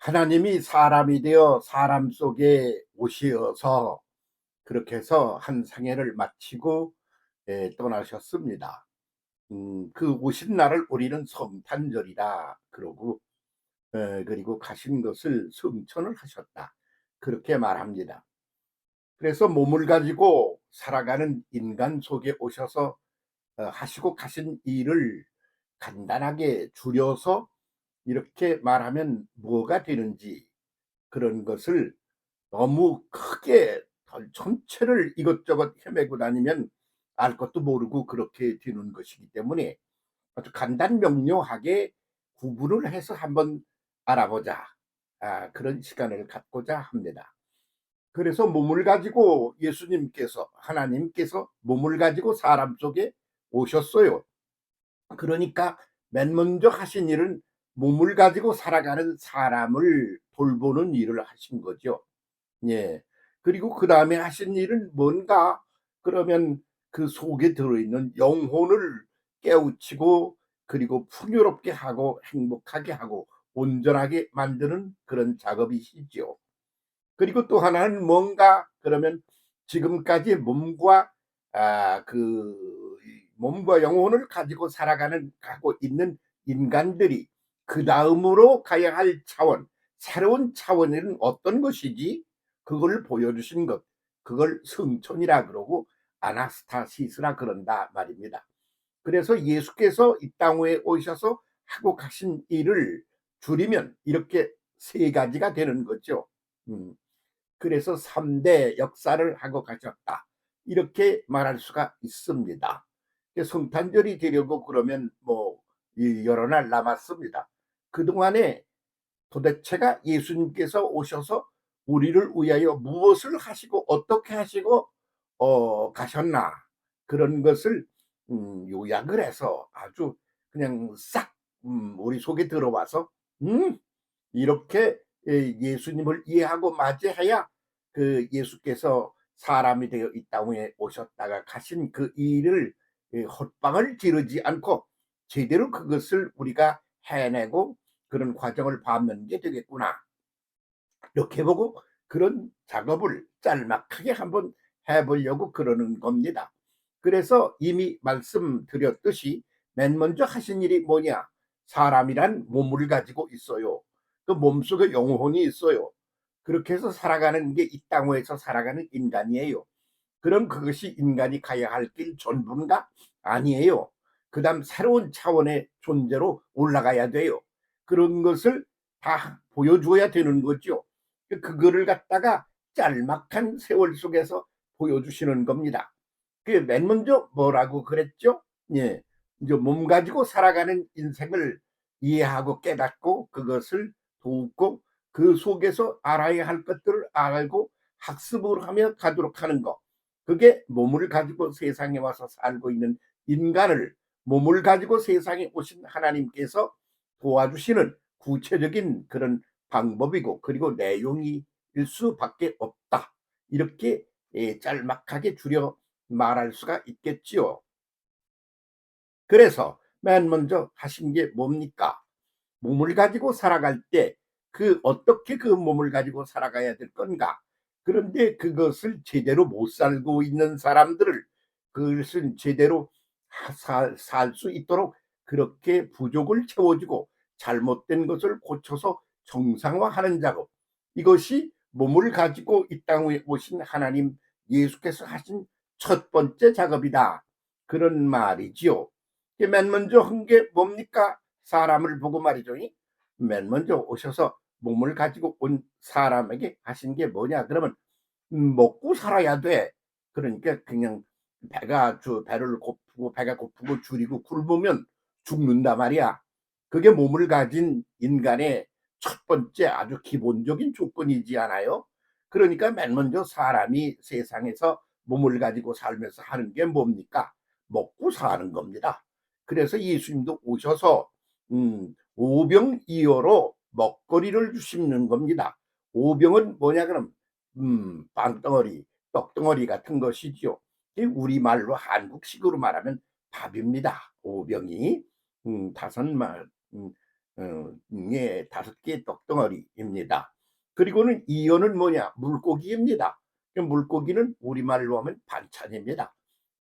하나님이 사람이 되어 사람 속에 오시어서 그렇게 해서 한 생애를 마치고 떠나셨습니다. 그 오신 날을 우리는 성탄절이라 그러고, 그리고 가신 것을 성천을 하셨다 그렇게 말합니다. 그래서 몸을 가지고 살아가는 인간 속에 오셔서 하시고 가신 일을 간단하게 줄여서 이렇게 말하면 뭐가 되는지, 그런 것을 너무 크게 전체를 이것저것 헤매고 다니면 알 것도 모르고 그렇게 되는 것이기 때문에 아주 간단 명료하게 구분을 해서 한번 알아보자, 그런 시간을 갖고자 합니다. 그래서 몸을 가지고 예수님께서, 하나님께서 몸을 가지고 사람 속에 오셨어요. 그러니까 맨 먼저 하신 일은 몸을 가지고 살아가는 사람을 돌보는 일을 하신 거죠. 예. 그리고 그다음에 하신 일은 뭔가 그러면 그 속에 들어있는 영혼을 깨우치고, 그리고 풍요롭게 하고 행복하게 하고 온전하게 만드는 그런 작업이시죠. 그리고 또 하나는 뭔가 그러면 지금까지 몸과 몸과 영혼을 가지고 살아가는 가고 있는 인간들이 그다음으로 가야 할 차원, 새로운 차원에는 어떤 것이지, 그걸 보여주신 것, 그걸 성천이라 그러고 아나스타시스라 그런다 말입니다. 그래서 예수께서 이 땅에 오셔서 하고 가신 일을 줄이면 이렇게 세 가지가 되는 거죠. 음. 그래서 3대 역사를 하고 가셨다, 이렇게 말할 수가 있습니다. 성탄절이 되려고 그러면 뭐 여러 날 남았습니다. 그동안에 도대체가 예수님께서 오셔서 우리를 위하여 무엇을 하시고 어떻게 하시고 가셨나, 그런 것을 요약을 해서 아주 그냥 싹 우리 속에 들어와서 이렇게 예수님을 이해하고 맞이해야 그 예수께서 사람이 되어 이 땅에 오셨다가 가신 그 일을 헛방을 지르지 않고 제대로 그것을 우리가 해내고 그런 과정을 밟는 게 되겠구나, 이렇게 보고 그런 작업을 짤막하게 한번 해보려고 그러는 겁니다. 그래서 이미 말씀드렸듯이 맨 먼저 하신 일이 뭐냐, 사람이란 몸을 가지고 있어요. 그 몸속에 영혼이 있어요. 그렇게 해서 살아가는 게 이 땅에서 살아가는 인간이에요. 그럼 그것이 인간이 가야 할 길 전부인가? 아니에요. 그 다음 새로운 차원의 존재로 올라가야 돼요. 그런 것을 다 보여줘야 되는 거죠. 그거를 갖다가 짤막한 세월 속에서 보여주시는 겁니다. 그 맨 먼저 뭐라고 그랬죠? 예, 이제 몸 가지고 살아가는 인생을 이해하고 깨닫고 그것을 돕고 그 속에서 알아야 할 것들을 알고 학습을 하며 가도록 하는 것. 그게 몸을 가지고 세상에 와서 살고 있는 인간을, 몸을 가지고 세상에 오신 하나님께서 도와주시는 구체적인 그런 방법이고, 그리고 내용일 수밖에 없다, 이렇게 짤막하게 줄여 말할 수가 있겠지요. 그래서 맨 먼저 하신 게 뭡니까? 몸을 가지고 살아갈 때 어떻게 그 몸을 가지고 살아가야 될 건가? 그런데 그것을 제대로 못 살고 있는 사람들을, 그것을 제대로 살 수 있도록 그렇게 부족을 채워주고 잘못된 것을 고쳐서 정상화하는 작업, 이것이 몸을 가지고 이 땅에 오신 하나님 예수께서 하신 첫 번째 작업이다, 그런 말이지요. 맨 먼저 한 게 뭡니까? 사람을 보고 말이죠. 맨 먼저 오셔서 몸을 가지고 온 사람에게 하신 게 뭐냐 그러면 먹고 살아야 돼. 그러니까 그냥 배를 고프고 배가 고프고 줄이고 굶으면 죽는다 말이야. 그게 몸을 가진 인간의 첫 번째 아주 기본적인 조건이지 않아요? 그러니까 맨 먼저 사람이 세상에서 몸을 가지고 살면서 하는 게 뭡니까? 먹고 사는 겁니다. 그래서 예수님도 오셔서 오병이어로 먹거리를 주시는 겁니다. 오병은 뭐냐 그럼 빵덩어리, 떡덩어리 같은 것이지요. 우리말로 한국식으로 말하면 밥입니다. 오병이 다섯 말 종에 5개의 떡덩어리입니다. 그리고는 이어는 뭐냐? 물고기입니다. 물고기는 우리말로 하면 반찬입니다.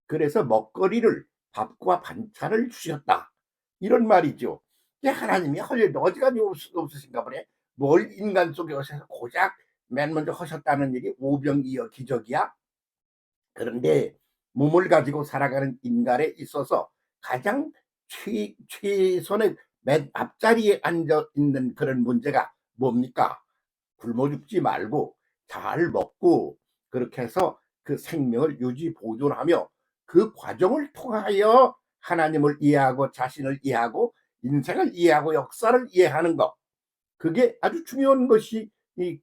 그래서 먹거리를 밥과 반찬을 주셨다. 이런 말이죠. 하나님이 할 어지간히 없으신가 보네. 뭘 인간 속에 오셔서 고작 맨 먼저 하셨다는 일이 오병이어 기적이야? 그런데 몸을 가지고 살아가는 인간에 있어서 가장 최선의 맨 앞자리에 앉아 있는 그런 문제가 뭡니까? 굶어 죽지 말고 잘 먹고 그렇게 해서 그 생명을 유지 보존하며 그 과정을 통하여 하나님을 이해하고 자신을 이해하고 인생을 이해하고 역사를 이해하는 것, 그게 아주 중요한 것이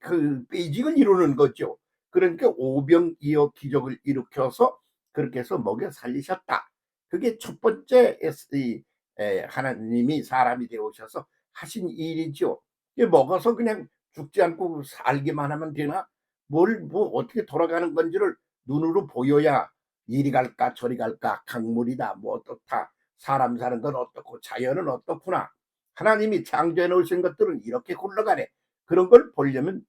그 베이직을 이루는 거죠. 그러니까 오병이어 기적을 일으켜서 그렇게 해서 먹여 살리셨다. 그게 첫 번째 하나님이 사람이 되어 오셔서 하신 일이죠. 먹어서 그냥 죽지 않고 살기만 하면 되나? 뭘 뭐 어떻게 돌아가는 건지를 눈으로 보여야 이리 갈까 저리 갈까, 강물이다 뭐 어떻다, 사람 사는 건 어떻고 자연은 어떻구나, 하나님이 창조해 놓으신 것들은 이렇게 굴러가네, 그런 걸 보려면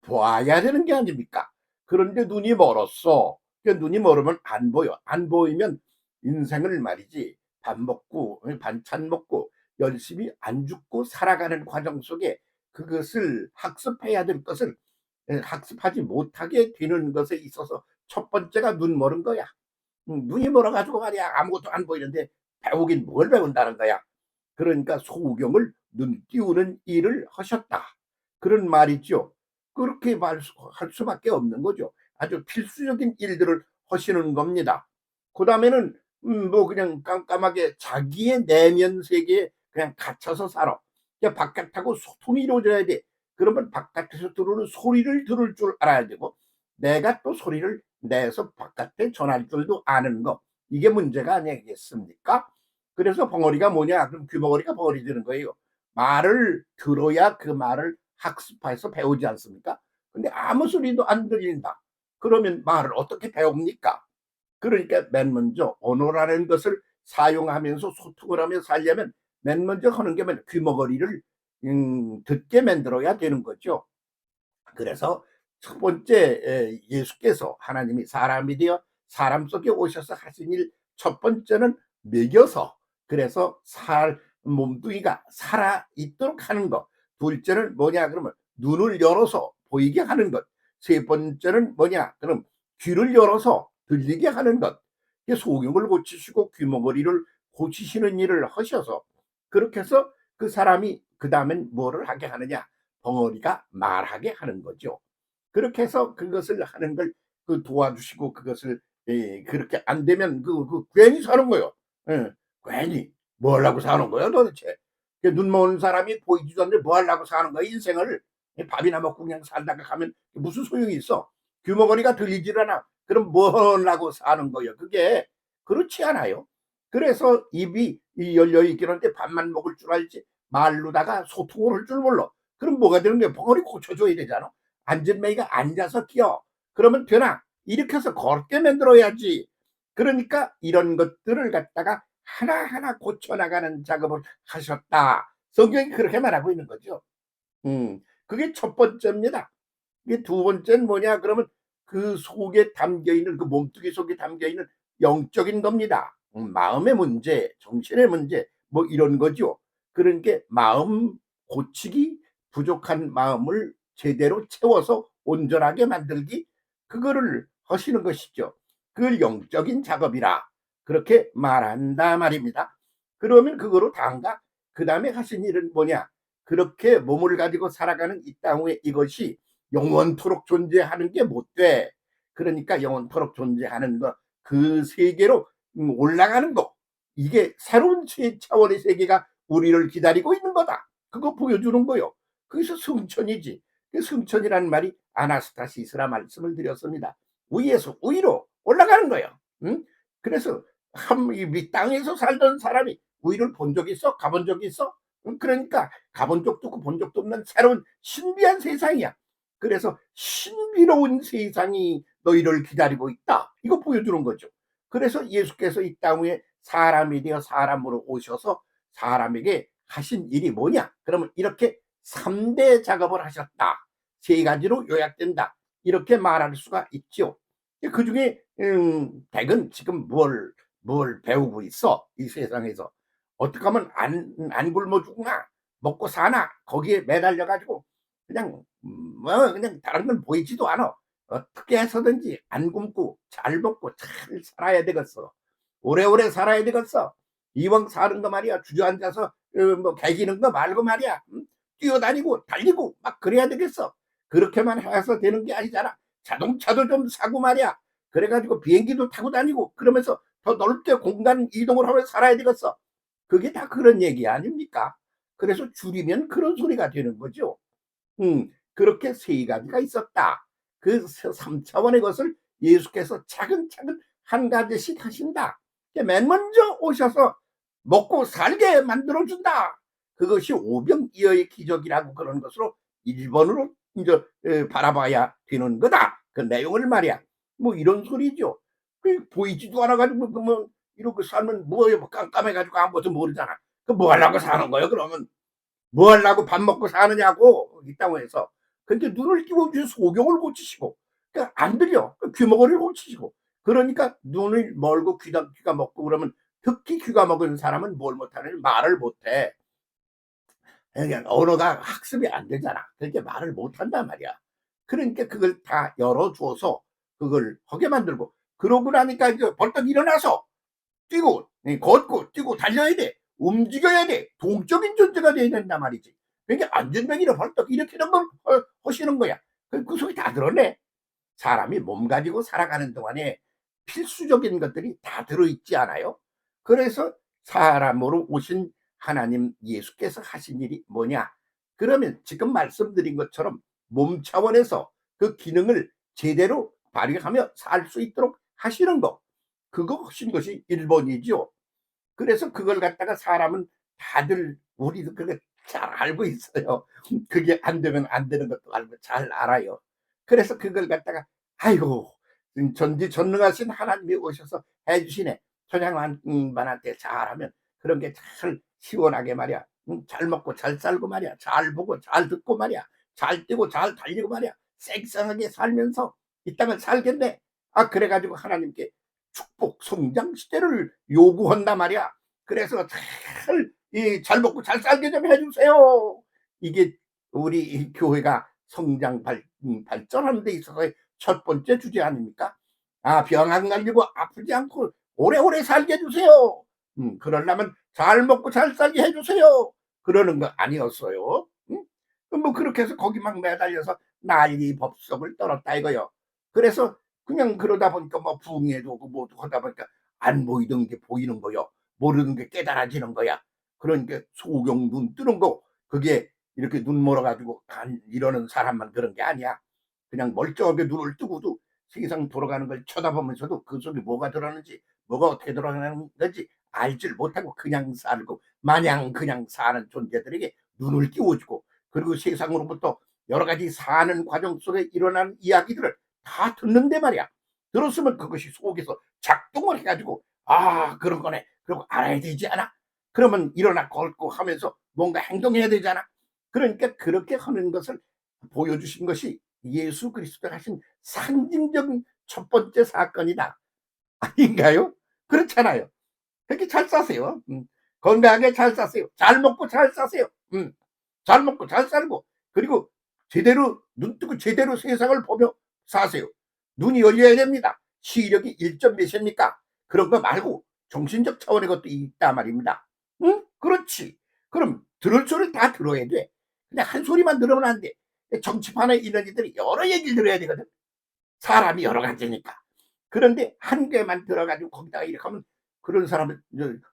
봐야 되는 게 아닙니까? 그런데 눈이 멀었어. 눈이 멀으면 안 보여. 안 보이면 인생을 말이지, 밥 먹고 반찬 먹고 열심히 안 죽고 살아가는 과정 속에 그것을 학습해야 될 것을 학습하지 못하게 되는 것에 있어서 첫 번째가 눈 멀은 거야. 눈이 멀어가지고 말이야 아무것도 안 보이는데 배우긴 뭘 배운다는 거야. 그러니까 소경을 눈 띄우는 일을 하셨다, 그런 말이죠. 그렇게 할 수밖에 없는 거죠. 아주 필수적인 일들을 하시는 겁니다. 그 다음에는 뭐 그냥 깜깜하게 자기의 내면 세계에 그냥 갇혀서 살아. 바깥하고 소통이 이루어져야 돼. 그러면 바깥에서 들어오는 소리를 들을 줄 알아야 되고, 내가 또 소리를 내서 바깥에 전할 줄도 아는 거, 이게 문제가 아니겠습니까? 그래서 벙어리가 뭐냐? 그럼 귀머거리가 벙어리 되는 거예요. 말을 들어야 그 말을 학습해서 배우지 않습니까? 근데 아무 소리도 안 들린다. 그러면 말을 어떻게 배웁니까? 그러니까 맨 먼저 언어라는 것을 사용하면서 소통을 하며 살려면 맨 먼저 하는 게 귀머거리를 듣게 만들어야 되는 거죠. 그래서 첫 번째, 예수께서 하나님이 사람이 되어 사람 속에 오셔서 하신 일 첫 번째는 먹여서, 그래서 몸뚱이가 살아 있도록 하는 것. 둘째는 뭐냐 그러면 눈을 열어서 보이게 하는 것. 세 번째는 뭐냐 그럼 귀를 열어서 들리게 하는 것. 소경을 고치시고 귀머거리를 고치시는 일을 하셔서 그렇게 해서 그 사람이 그 다음엔 뭐를 하게 하느냐, 벙어리가 말하게 하는 거죠. 그렇게 해서 그것을 하는 걸 도와주시고, 그것을 그렇게 안 되면 괜히 사는 거예요. 예, 괜히 뭐 하려고 사는 거예요 도대체. 눈 먼 사람이 보이지도 않는데 뭐 하려고 사는 거야 인생을. 밥이나 먹고 그냥 살다가 가면 무슨 소용이 있어. 귀머거리가 들리질 않아. 그럼 뭐 하려고 사는 거예요. 그게 그렇지 않아요. 그래서 입이 열려 있긴 한데 밥만 먹을 줄 알지 말로다가 소통을 할 줄 몰라. 그럼 뭐가 되는 거야? 벙어리 고쳐줘야 되잖아. 앉은 매이가 앉아서 끼어. 그러면 되나? 이렇게 해서 걷게 만들어야지. 그러니까 이런 것들을 갖다가 하나하나 고쳐나가는 작업을 하셨다. 성경이 그렇게 말하고 있는 거죠. 그게 첫 번째입니다. 이게 두 번째는 뭐냐 그러면 그 속에 담겨 있는 그 몸뚱이 속에 담겨 있는 영적인 겁니다. 마음의 문제, 정신의 문제, 뭐 이런 거죠. 그러니까 마음 고치기, 부족한 마음을 제대로 채워서 온전하게 만들기, 그거를 하시는 것이죠. 그걸 영적인 작업이라 그렇게 말한다 말입니다. 그러면 그거로 다인가? 그 다음에 하신 일은 뭐냐? 그렇게 몸을 가지고 살아가는 이 땅에 이것이 영원토록 존재하는 게 못 돼. 그러니까 영원토록 존재하는 거, 그 세계로 올라가는 거, 이게 새로운 차원의 세계가 우리를 기다리고 있는 거다. 그거 보여주는 거요. 그래서 승천이지. 그 승천이라는 말이 아나스타시스라 말씀을 드렸습니다. 위에서 위로 올라가는 거예요. 응? 그래서 이 땅에서 살던 사람이 위를 본 적이 있어? 가본 적이 있어? 그러니까 가본 적도 없고 본 적도 없는 새로운 신비한 세상이야. 그래서 신비로운 세상이 너희를 기다리고 있다. 이거 보여주는 거죠. 그래서 예수께서 이 땅 위에 사람이 되어 사람으로 오셔서 사람에게 하신 일이 뭐냐? 그러면 이렇게 3대 작업을 하셨다. 세 가지로 요약된다. 이렇게 말할 수가 있죠. 그 중에 댁은 지금 뭘 배우고 있어? 이 세상에서. 어떻게 하면 안 굶어 죽나? 먹고 사나? 거기에 매달려 가지고 그냥 그냥 다른 건 보이지도 않아. 어떻게 해서든지 안 굶고 잘 먹고 잘 살아야 되겠어. 오래오래 살아야 되겠어. 이왕 사는 거 말이야. 주저앉아서 뭐 개기는 거 말고 말이야. 뛰어다니고 달리고 막 그래야 되겠어. 그렇게만 해서 되는 게 아니잖아. 자동차도 좀 사고 말이야. 그래가지고 비행기도 타고 다니고 그러면서 더 넓게 공간 이동을 하면서 살아야 되겠어. 그게 다 그런 얘기 아닙니까? 그래서 줄이면 그런 소리가 되는 거죠. 그렇게 세 가지가 있었다. 그 3차원의 것을 예수께서 차근차근 한 가지씩 하신다. 맨 먼저 오셔서 먹고 살게 만들어준다. 그것이 오병이어의 기적이라고 그런 것으로 1번으로 이제 바라봐야 되는 거다. 그 내용을 말이야. 뭐 이런 소리죠. 보이지도 않아가지고 뭐 이렇게 살면 뭐예요? 깜깜해가지고 아무것도 모르잖아. 그 뭐 하려고 사는 거예요? 그러면 뭐 하려고 밥 먹고 사느냐고 이 땅에서. 근데 눈을 띄워주셔서 소경을 고치시고 그러니까 안 들려. 귀머거리를 고치시고 그러니까 눈을 멀고 귀가 먹고 그러면 특히 귀가 먹은 사람은 뭘 못하는 말을 못해. 그냥 언어가 학습이 안 되잖아. 그러니까 말을 못한단 말이야. 그러니까 그걸 다 열어줘서 그걸 하게 만들고 그러고 나니까 이제 벌떡 일어나서 뛰고 걷고 뛰고 달려야 돼. 움직여야 돼. 동적인 존재가 돼야 된단 말이지. 그러니까 안전뱅이를 벌떡 일으키는 걸 하시는 거야. 그 속이 다 들었네. 사람이 몸 가지고 살아가는 동안에 필수적인 것들이 다 들어있지 않아요? 그래서 사람으로 오신 하나님 예수께서 하신 일이 뭐냐? 그러면 지금 말씀드린 것처럼 몸 차원에서 그 기능을 제대로 발휘하며 살 수 있도록 하시는 거. 그거 하신 것이 1번이죠. 그래서 그걸 갖다가 사람은 다들 우리도 그걸 잘 알고 있어요. 그게 안 되면 안 되는 것도 알고 잘 알아요. 그래서 그걸 갖다가 아이고 전지전능하신 하나님이 오셔서 해주시네. 천양반한테 잘하면 그런 게 잘 시원하게 말이야. 잘 먹고 잘 살고 말이야. 잘 보고 잘 듣고 말이야. 잘 뛰고 잘 달리고 말이야. 쌩쌩하게 살면서 이 땅을 살겠네. 아 그래가지고 하나님께 축복 성장 시대를 요구한단 말이야. 그래서 잘 먹고 잘 살게 좀 해주세요. 이게 우리 교회가 성장 발전하는 데 있어서의 첫 번째 주제 아닙니까? 아, 병 안 걸리고 아프지 않고 오래오래 살게 해주세요. 그러려면 잘 먹고 잘 살게 해주세요. 그러는 거 아니었어요. 뭐 그렇게 해서 거기 막 매달려서 난리 법석을 떨었다 이거요. 그래서 그냥 그러다 보니까 뭐 부흥회도 오고 뭐도 하다 보니까 안 보이던 게 보이는 거요. 모르는 게 깨달아지는 거야. 그러니까 소경 눈 뜨는 거 그게 이렇게 눈 멀어가지고 이러는 사람만 그런 게 아니야. 그냥 멀쩡하게 눈을 뜨고도 세상 돌아가는 걸 쳐다보면서도 그 속에 뭐가 들어가는지 뭐가 어떻게 들어가는 건지 알질 못하고 그냥 살고 마냥 그냥 사는 존재들에게 눈을 띄워주고 그리고 세상으로부터 여러 가지 사는 과정 속에 일어나는 이야기들을 다 듣는데 말이야. 들었으면 그것이 속에서 작동을 해가지고 아 그런 거네. 그리고 알아야 되지 않아? 그러면 일어나 걷고 하면서 뭔가 행동해야 되잖아. 그러니까 그렇게 하는 것을 보여주신 것이 예수 그리스도가 하신 상징적인 첫 번째 사건이다. 아닌가요? 그렇잖아요. 그렇게 잘 사세요. 건강하게 잘 사세요. 잘 먹고 잘 사세요. 잘 먹고 잘 살고 그리고 제대로 눈 뜨고 제대로 세상을 보며 사세요. 눈이 열려야 됩니다. 시력이 1점 몇입니까? 그런 거 말고 정신적 차원의 것도 있다 말입니다. 응? 그렇지. 그럼 들을 소리를 다 들어야 돼. 그냥 한 소리만 들으면 안 돼. 정치판에 이런 이들이 여러 얘기를 들어야 되거든. 사람이 여러 가지니까. 그런데 한 개만 들어가지고 거기다가 이렇게 하면 그런 사람은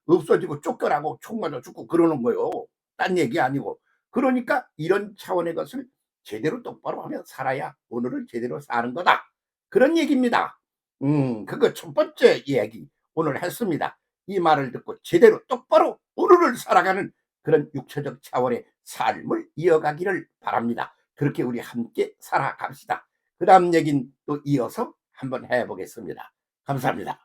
없어지고 쫓겨나고 총 맞아 죽고 그러는 거예요. 딴 얘기 아니고. 그러니까 이런 차원의 것을 제대로 똑바로 하며 살아야 오늘을 제대로 사는 거다. 그런 얘기입니다. 그거 첫 번째 이야기 오늘 했습니다. 이 말을 듣고 제대로 똑바로 오늘을 살아가는 그런 육체적 차원의 삶을 이어가기를 바랍니다. 그렇게 우리 함께 살아갑시다. 그 다음 얘기는 또 이어서 한번 해보겠습니다. 감사합니다.